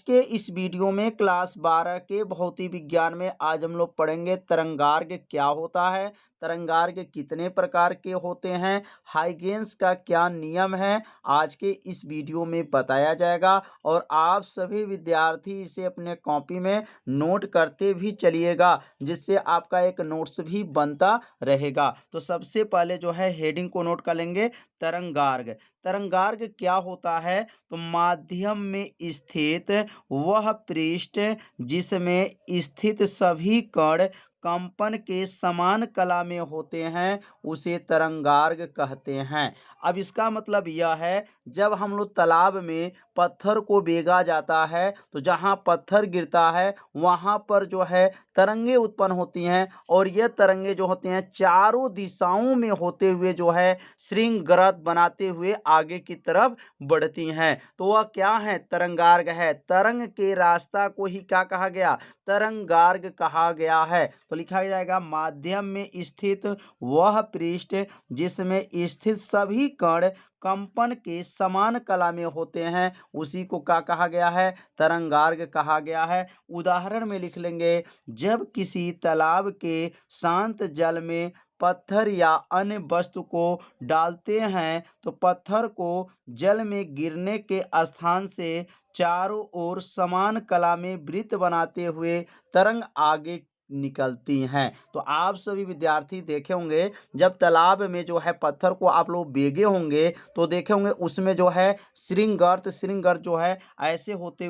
के इस वीडियो में क्लास 12 के भौतिक विज्ञान में आज हम लोग पढ़ेंगे तरंगार्ग क्या होता है, तरंगार्ग कितने प्रकार के होते हैं, हाइगेंस का क्या नियम है, आज के इस वीडियो में बताया जाएगा। और आप सभी विद्यार्थी इसे अपने कॉपी में नोट करते भी चलिएगा, जिससे आपका एक नोट्स भी बनता रहेगा। तो सबसे पहले जो है हेडिंग को नोट कर लेंगे, तरंगार्ग। तरंगार्ग क्या होता है? तो माध्यम में स्थित वह पृष्ठ जिसमें स्थित सभी कण कंपन के समान कला में होते हैं उसे तरंगार्ग कहते हैं। अब इसका मतलब यह है, जब हम लोग तालाब में पत्थर को बेगा जाता है तो जहाँ पत्थर गिरता है वहाँ पर जो है तरंगे उत्पन्न होती हैं, और यह तरंगे जो होते हैं चारों दिशाओं में होते हुए जो है श्रृंगारत बनाते हुए आगे की तरफ बढ़ती हैं। तो वह क्या है? तरंगार्ग है। तरंग के रास्ता को ही क्या कहा गया? तरंगार्ग कहा गया है। तो लिखा जाएगा माध्यम में स्थित वह पृष्ठ जिसमें स्थित सभी कण कंपन के समान कला में होते हैं उसी को क्या कहा गया है? तरंगार्ग कहा गया है। उदाहरण में लिख लेंगे, जब किसी तालाब के शांत जल में पत्थर या अन्य वस्तु को डालते हैं तो पत्थर को जल में गिरने के स्थान से चारों ओर समान कला में वृत्त बनाते हुए तरंग आगे निकलती हैं। तो आप सभी विद्यार्थी देखे होंगे, जब तालाब में जो है पत्थर को आप लोग बेगे होंगे तो देखे होंगे उसमें जो है श्रृंगार जो है ऐसे होते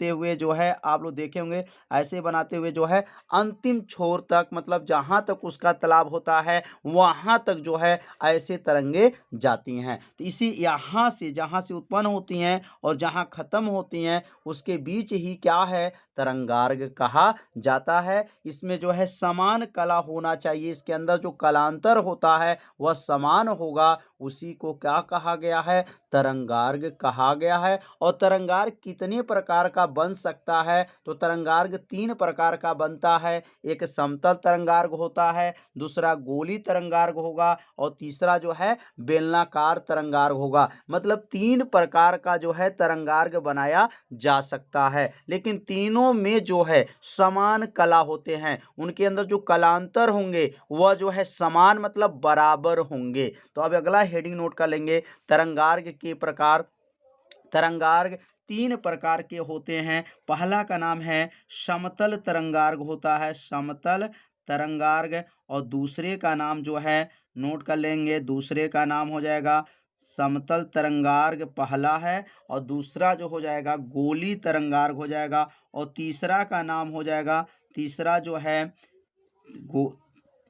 हुए जो है आप लोग देखे होंगे, ऐसे बनाते हुए जो है अंतिम छोर तक, मतलब जहाँ तक उसका तालाब होता है वहाँ तक जो है ऐसे तरंगे जाती हैं। तो इसी यहाँ से जहाँ से उत्पन्न होती हैं और जहाँ खत्म होती हैं उसके बीच ही क्या है? तरंगार्ग कहा जाता है। इसमें जो है समान कला होना चाहिए, इसके अंदर जो कलांतर होता है वह समान होगा, उसी को क्या कहा गया है? तरंगार्ग कहा गया है। और तरंगार्ग कितने प्रकार का बन सकता है? तो तरंगार्ग 3 प्रकार का बनता है। एक समतल तरंगार्ग होता है, दूसरा गोली तरंगार्ग होगा और तीसरा जो है बेलनाकार तरंगार्ग होगा। मतलब 3 प्रकार का जो है तरंगार्ग बनाया जा सकता है, लेकिन तीनों में जो है समान कला होते हैं, उनके अंदर जो कलांतर होंगे वह जो है समान मतलब बराबर होंगे। तो अब अगला हेडिंग नोट कर लेंगे, तरंगार्ग के प्रकार। तरंगार्ग 3 प्रकार के होते हैं। पहला का नाम है समतल तरंगार्ग होता है, समतल तरंगार्ग। और दूसरे का नाम जो है नोट कर लेंगे, दूसरे का नाम हो जाएगा समतल तरंगार्ग पहला है, और दूसरा जो हो जाएगा गोली तरंगार्ग हो जाएगा, और तीसरा का नाम हो जाएगा, तीसरा जो है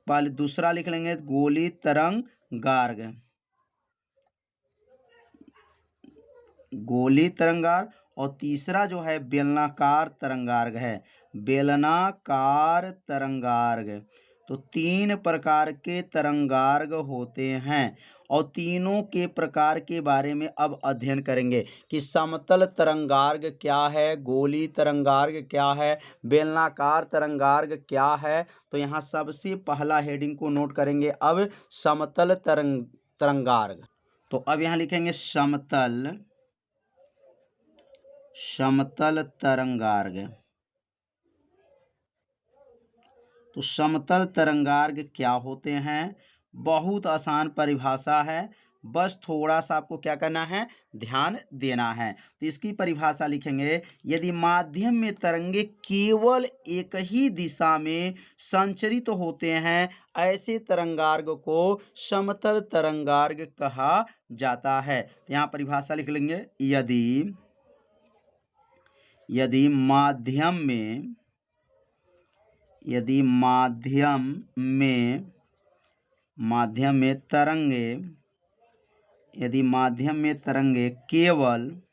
पहले दूसरा लिख लेंगे गोली तरंगार्ग, गोली तरंगार्ग। और तीसरा जो है बेलनाकार तरंगार्ग है, बेलनाकार तरंगार्ग। तो 3 प्रकार के तरंगार्ग होते हैं, और तीनों के प्रकार के बारे में अब अध्ययन करेंगे कि समतल तरंगार्ग क्या है, गोली तरंगार्ग क्या है, बेलनाकार तरंगार्ग क्या है। तो यहाँ सबसे पहला हेडिंग को नोट करेंगे अब, समतल तरंगार्ग। तो अब यहाँ लिखेंगे समतल तरंगार्ग। तो समतल तरंगार्ग क्या होते हैं? बहुत आसान परिभाषा है, बस थोड़ा सा आपको क्या करना है? ध्यान देना है। तो इसकी परिभाषा लिखेंगे, यदि माध्यम में तरंगे केवल एक ही दिशा में संचरित होते हैं ऐसे तरंगार्ग को समतल तरंगार्ग कहा जाता है। तो यहाँ परिभाषा लिख लेंगे, यदि माध्यम में तरंगे केवल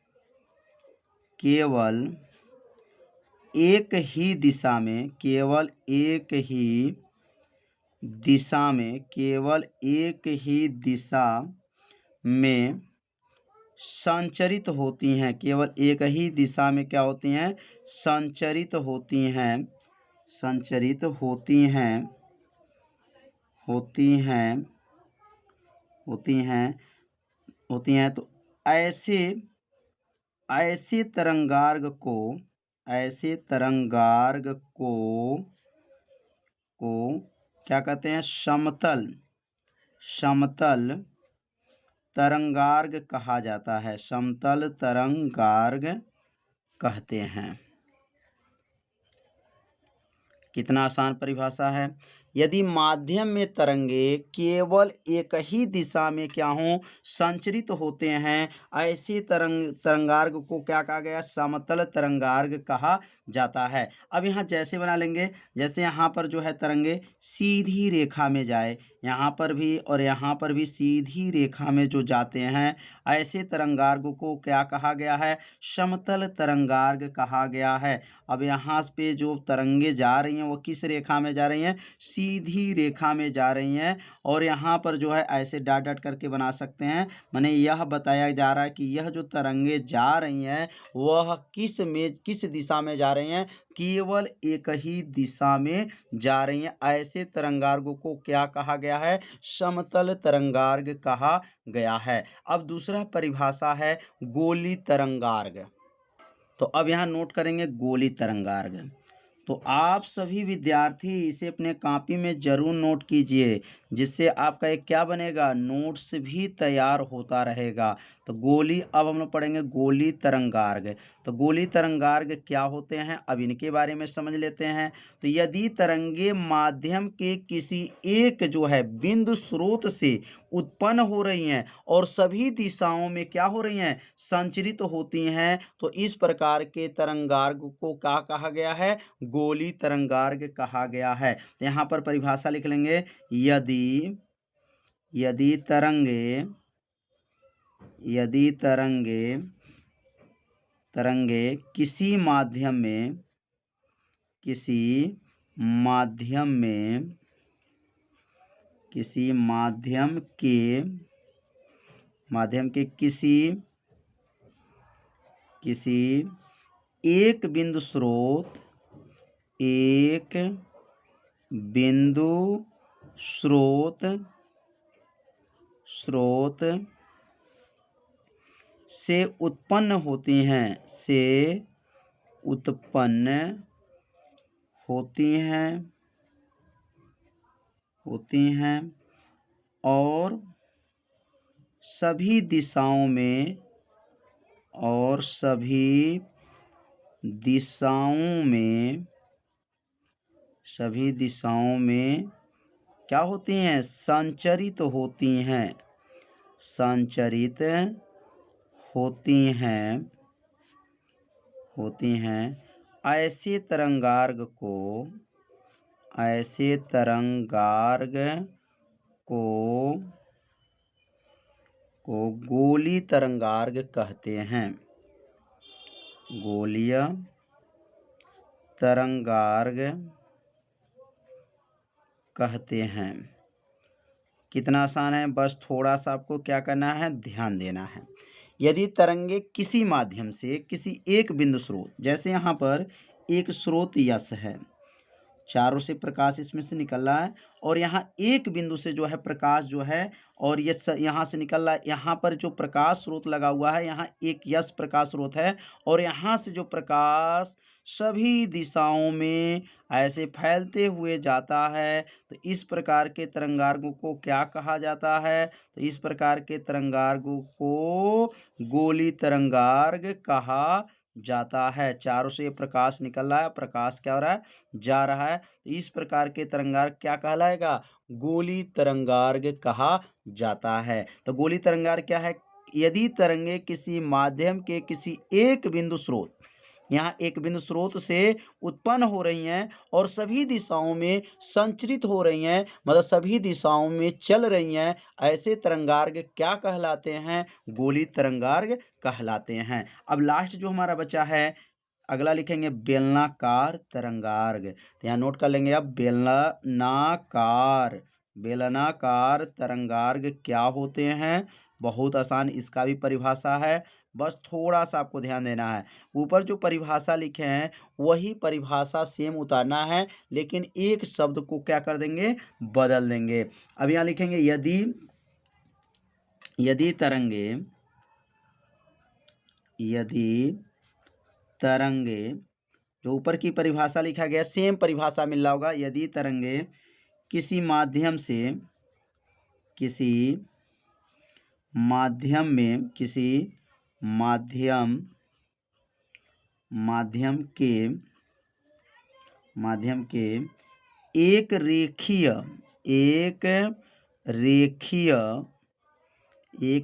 एक ही दिशा में संचरित होती हैं, केवल एक ही दिशा में क्या होती हैं? संचरित होती हैं। तो ऐसे ऐसे तरंगार्ग को क्या कहते हैं? समतल तरंगार्ग कहा जाता है। समतल तरंगार्ग कहते हैं। कितना आसान परिभाषा है। यदि माध्यम में तरंगे केवल एक ही दिशा में क्या हों? संचरित होते हैं, ऐसे तरंगार्ग को क्या कहा गया? समतल तरंगार्ग कहा जाता है। अब यहाँ जैसे बना लेंगे, जैसे यहाँ पर जो है तरंगे सीधी रेखा में जाए, यहाँ पर भी और यहाँ पर भी सीधी रेखा में जो जाते हैं, ऐसे तरंगार्ग को क्या कहा गया है? समतल तरंगार्ग कहा गया है। अब यहाँ पे जो तरंगे जा रही हैं वो किस रेखा में जा रही हैं? सीधी रेखा में जा रही हैं। और यहाँ पर जो है ऐसे डॉट डॉट करके बना सकते हैं, माने यह बताया जा रहा है कि यह जो तरंगे जा रही हैं वह किस दिशा में जा रही हैं? केवल एक ही दिशा में जा रही हैं। ऐसे तरंगार्ग को क्या कहा गया है? समतल तरंगार्ग कहा गया है। अब दूसरा परिभाषा है गोली तरंगार्ग। तो अब यहाँ नोट करेंगे गोली तरंगार्ग। तो आप सभी विद्यार्थी इसे अपने कॉपी में जरूर नोट कीजिए, जिससे आपका एक क्या बनेगा? नोट्स भी तैयार होता रहेगा। तो गोली, अब हम लोग पढ़ेंगे गोली तरंगार्ग। तो गोली तरंगार्ग क्या होते हैं, अब इनके बारे में समझ लेते हैं। तो यदि तरंगे माध्यम के किसी एक जो है बिंदु स्रोत से उत्पन्न हो रही हैं और सभी दिशाओं में क्या हो रही हैं? संचरित होती हैं, तो इस प्रकार के तरंगार्ग को क्या कहा गया है? गोली तरंगार्ग कहा गया है। तो यहाँ पर परिभाषा लिख लेंगे, यदि तरंगे किसी माध्यम के किसी एक बिंदु स्रोत से उत्पन्न होती हैं और सभी दिशाओं में क्या होती हैं? संचरित होती हैं। ऐसे तरंगार्ग को गोली तरंगार्ग कहते हैं। गोलीय तरंगार्ग कहते हैं। कितना आसान है, बस थोड़ा सा आपको क्या करना है? ध्यान देना है। यदि तरंगे किसी माध्यम से किसी एक बिंदु स्रोत, जैसे यहाँ पर एक स्रोत यश है, चारों से प्रकाश इसमें से निकल रहा है और यहाँ एक बिंदु से जो है प्रकाश जो है और ये यहाँ से निकल रहा है। यहाँ पर जो प्रकाश स्रोत लगा हुआ है, यहाँ एक यश प्रकाश स्रोत है और यहाँ से जो प्रकाश सभी दिशाओं में ऐसे फैलते हुए जाता है, तो इस प्रकार के तरंगार्गों को क्या कहा जाता है? तो इस प्रकार के तरंगार्गों को गोली तरंगार्ग कहा जाता है। चारों से प्रकाश निकल रहा है, प्रकाश क्या हो रहा है? जा रहा है। तो इस प्रकार के तरंगार्ग क्या कहलाएगा? गोली तरंगार्ग कहा जाता है। तो गोली तरंगार्ग क्या है? यदि तरंगे किसी माध्यम के किसी एक बिंदु स्रोत, यहाँ एक बिंदु स्रोत से उत्पन्न हो रही हैं और सभी दिशाओं में संचरित हो रही हैं, मतलब सभी दिशाओं में चल रही हैं, ऐसे तरंगार्ग क्या कहलाते हैं? गोली तरंगार्ग कहलाते हैं। अब लास्ट जो हमारा बचा है, अगला लिखेंगे बेलनाकार तरंगार्ग। तो यहाँ नोट कर लेंगे अब बेलनाकार तरंगार्ग क्या होते हैं? बहुत आसान, इसका भी परिभाषा है, बस थोड़ा सा आपको ध्यान देना है। ऊपर जो परिभाषा लिखे हैं वही परिभाषा सेम उतारना है, लेकिन एक शब्द को क्या कर देंगे? बदल देंगे। अब यहाँ लिखेंगे यदि तरंगे यदि तरंगे, जो ऊपर की परिभाषा लिखा गया सेम परिभाषा मिल रहा होगा, यदि तरंगे किसी माध्यम के एक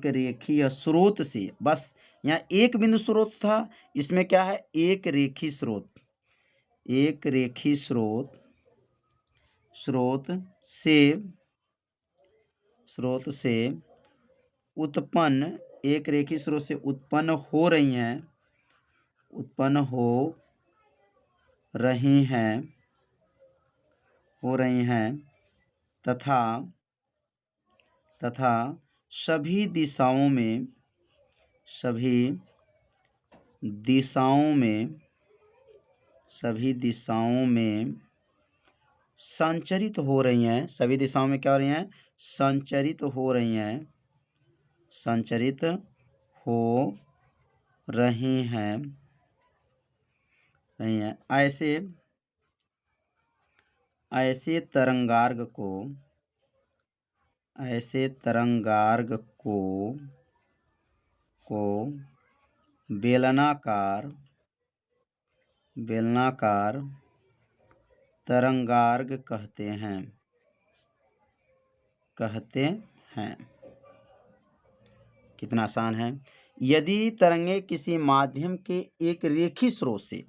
रेखीय स्रोत से, बस यहाँ एक बिंदु स्रोत था, इसमें क्या है, एक रेखी स्रोत से उत्पन्न, एक रेखी स्रोत से उत्पन्न हो रही हैं तथा सभी दिशाओं में संचरित हो रही हैं, सभी दिशाओं में क्या हो रही हैं, संचरित हो रही हैं, ऐसे तरंगार्ग को बेलनाकार तरंगार्ग कहते हैं। कितना आसान है। यदि तरंगे किसी माध्यम के एक रेखी स्रोत से,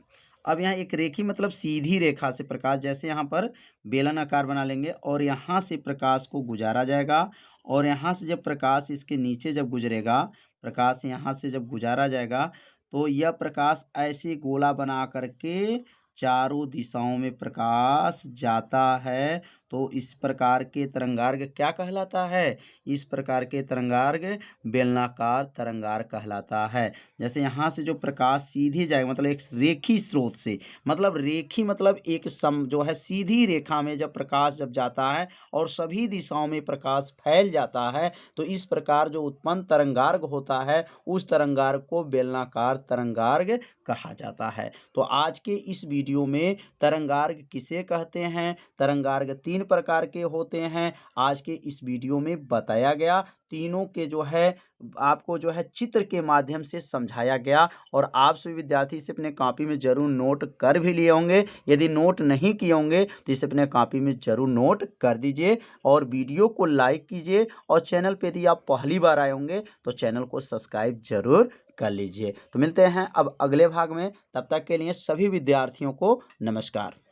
अब यहाँ एक रेखी मतलब सीधी रेखा से प्रकाश, जैसे यहाँ पर बेलन आकार बना लेंगे और यहाँ से प्रकाश को गुजारा जाएगा, और यहाँ से जब प्रकाश इसके नीचे जब गुजरेगा, प्रकाश यहाँ से जब गुजारा जाएगा, तो यह प्रकाश ऐसे गोला बना करके चारों दिशाओं में प्रकाश जाता है। तो इस प्रकार के तरंगार्ग क्या कहलाता है, इस प्रकार के तरंगार्ग बेलनाकार तरंगार्ग कहलाता है। जैसे यहाँ से जो प्रकाश सीधे जाएगा, मतलब एक रेखी स्रोत से, मतलब रेखी मतलब एक जो है सीधी रेखा में जब प्रकाश जब जाता है और सभी दिशाओं में प्रकाश फैल जाता है, तो इस प्रकार जो उत्पन्न तरंगार्ग होता है, उस तरंगार्ग को बेलनाकार तरंगार्ग कहा जाता है। तो आज के इस वीडियो में तरंगार्ग किसे कहते हैं, तरंगार्ग 3 प्रकार के होते हैं, आज के इस वीडियो में बताया गया। तीनों के जो है आपको जो है चित्र के माध्यम से समझाया गया, और आप सभी विद्यार्थी इसे अपने कॉपी में जरूर नोट कर भी लिए होंगे। यदि नोट नहीं किए होंगे तो इसे अपने कॉपी में जरूर नोट कर दीजिए, और वीडियो को लाइक कीजिए, और चैनल पे यदि आप पहली बार आए होंगे तो चैनल को सब्सक्राइब जरूर कर लीजिए। तो मिलते हैं अब अगले भाग में, तब तक के लिए सभी विद्यार्थियों को नमस्कार।